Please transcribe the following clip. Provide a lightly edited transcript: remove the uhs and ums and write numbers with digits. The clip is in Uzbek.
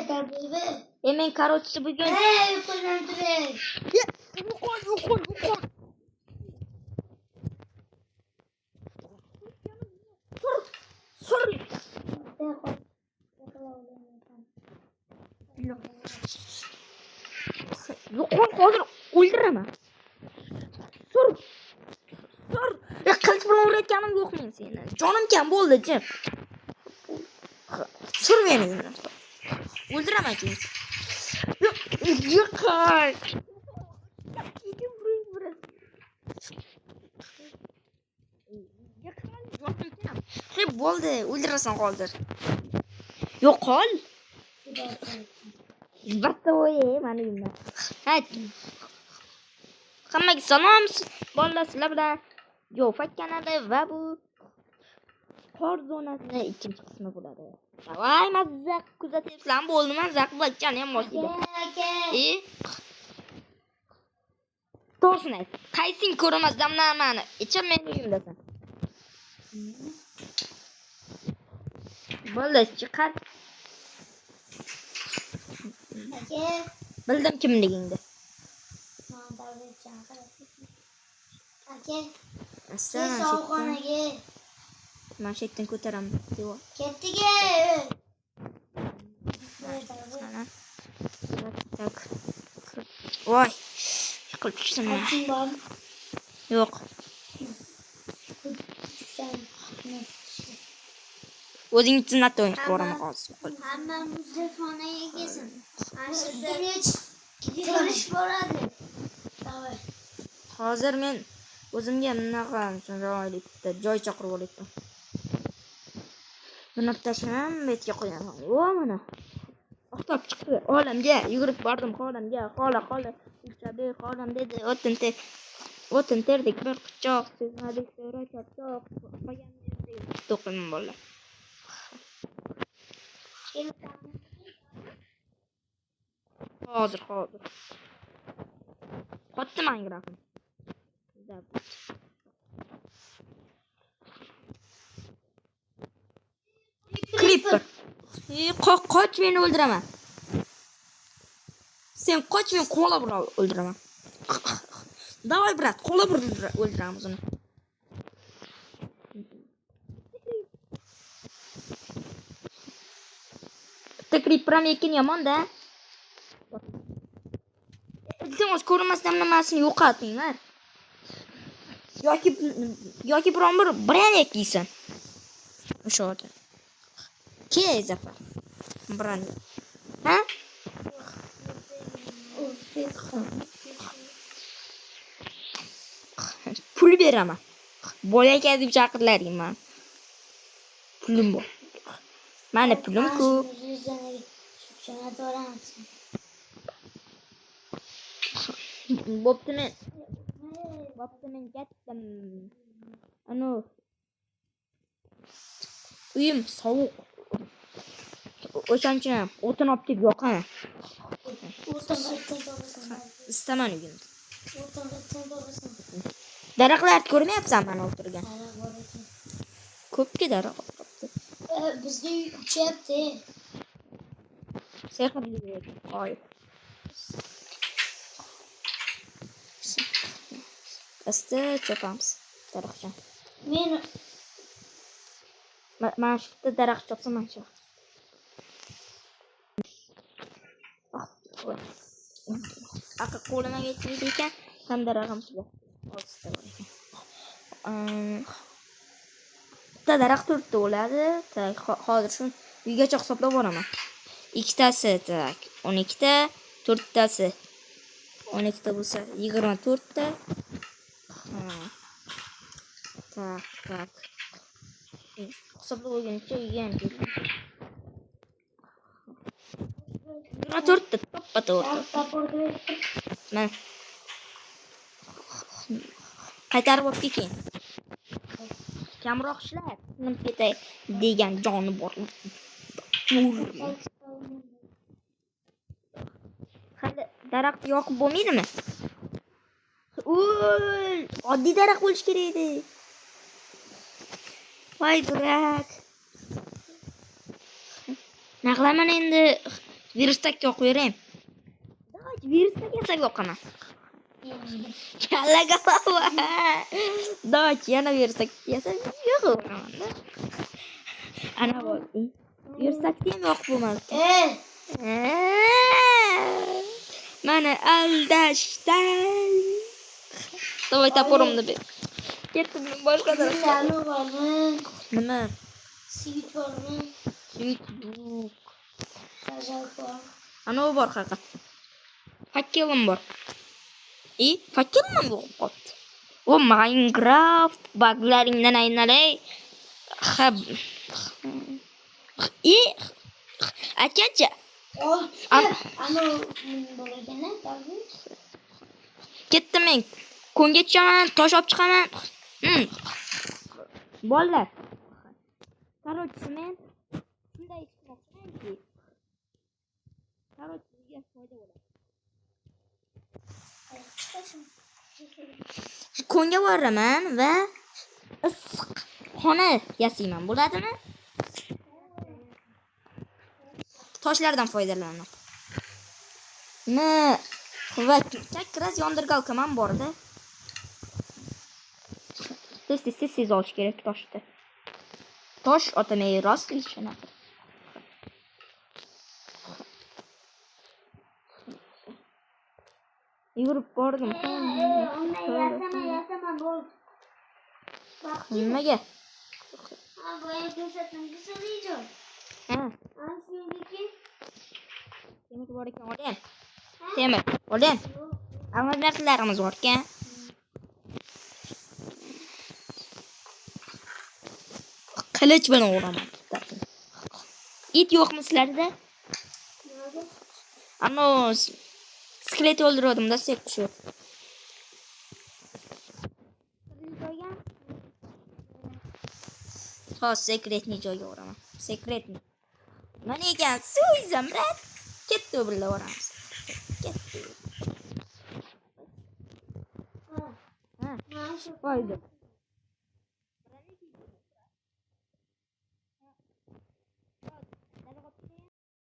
Tabii. Men korotchi bugun. Yuqorlantiring. Yo'qol. Sur. Yo'qol, hozir o'ldiraman. Sur. Qilich bilan urayotganim yo'q men seni. Jonim kam bo'ldi, jim. Sur meni. O'ldiraman keyin. Yo'qol. Bo'ldi, o'ldirasan hozir. Yo'qol. Bastoye mana uyimda. Hammaga salom, bolalar bilan Jo'fak kanali va bu qor zonasining ikkinchi qismi bo'ladi. Voy, mazza kuzatyapsizlar, bo'ldiman, zaqlachani ham moshiga. To'g'risini ayt. Qaysing ko'rmasdan mani? Ichim meni uyimdasan. Bo'ldi, chiqar. Bildim kimligingni. Sovuqxonaga. Men shekdan ko'taraman. Ketdiga. Tak. Voy. Yiqilib tushdim. Yo'q. O'zing chinnat o'yin ko'raman hozir. Hammamiz xonaga kelsin. Ko'rish bo'ladi. Hozir men o'zimga bunaqa joylikda joy chaqirib olyapman. Buni tashlab betga qo'yaman. O mana. Oqtob chiqdi. Olamga yugurib bordim, xolamga. Xola. Uchadi, xolam dedi. O'tin terdik bir quchoq, sezmadik so'ra charchoq. Qo'yganmiz to'qim bolalar. Hozir. Qotdi mangrafim. Creeper. Qoch, meni o'ldiraman. Sen qoch, men qo'la bilan o'ldiraman. Davay, brat, qo'la bilan o'ldiramiz uni. Bitta creeper ekin yomon-da. Iltimos ko'rmasdan nimasini yo'qotinglar. Yoki biron bir brand yeysan. O'sha yerda. Ke zafar. Brand. Ha? Pul beraman. Bo'yaka deb chaqirlaring men. Pulim bor. Mana pulim ko'p. Bo'pti men ketdim. Ano. Uyim sovuq. O'shancha o'tin olib kelib yoqaman. Istaman uyimni. Daraxtlar ko'rmayapsan men o'tirgan. Ko'pki daraxt qopti. Bizga uchyapti. Sehrli qo'y. Asta chopamiz daraxtdan. Men shu daraxt chopsam mancha. Aka qo'lima yetmaydi ekan, ham daraxtim sizga. Bitta daraxt to'rtta bo'ladi. Hozir shu uygacha hisoblab boraman. Ikkitasi tak 12 ta, to'rttasi 12 ta bo'lsa 24 ta. Tak. Hisoblab olguncha uyga ham keldim. 24 ta to'ppa-to'g'ri. Men qaytarib olib keting. Kamroq ishlar, nim ketay degan joni bor. Hali daraxt yoqib bo'lmaydimi? Oddiy daraxt bo'lish kerak edi. Voy durak. Naqlaman endi Virustakka o'qiyverayim. Do'ch, virustak yasab o'qaman. Kallaga baba. Do'ch, yana virustak yasab o'qaman-da. Ana bol. Virustakni ham o'qib bo'lmadi. Mana aldashdan. Davay topurimni ber. Ketdim men boshqa tarafga. Nima? Sigit bormi? YouTube. Sajal bor. Ana u bor haqiqat. Fakkelim bor. Fakkelim yo'q qopti. O Minecraft buglaringdan aynalay. Akacha. Ana bo'lagani tabii. Ketdim men. Konga tushaman, tosh olib chiqaman. Bolalar. Короче, men shunday ishmoqchimanki. Короче, sizga foyda bo'ladi. Konga boraman va issiq xona yasayman. Bo'ladimi? Toshlardan foydalanaman. Va chakras yondirgalka ham borda. Tez olish kerak toshni. Tosh otamay rost ishini. Yurib bordim. Yasama bo'l. Nimaga? Boya ko'rsatdim, ko'rsatayjon. Temir bor ekan, oling. Temir, oling. Amma narsalarimiz bor ekan. Qilich bilan uraman. It yo'qmi sizlarda? Ano skelet o'ldirdim-da, sek tushib. Sekretni joyga uraman. Sekretni. Mana ekan, suv zamrat. Ketdi birga boramiz. Ketdi. Foyda.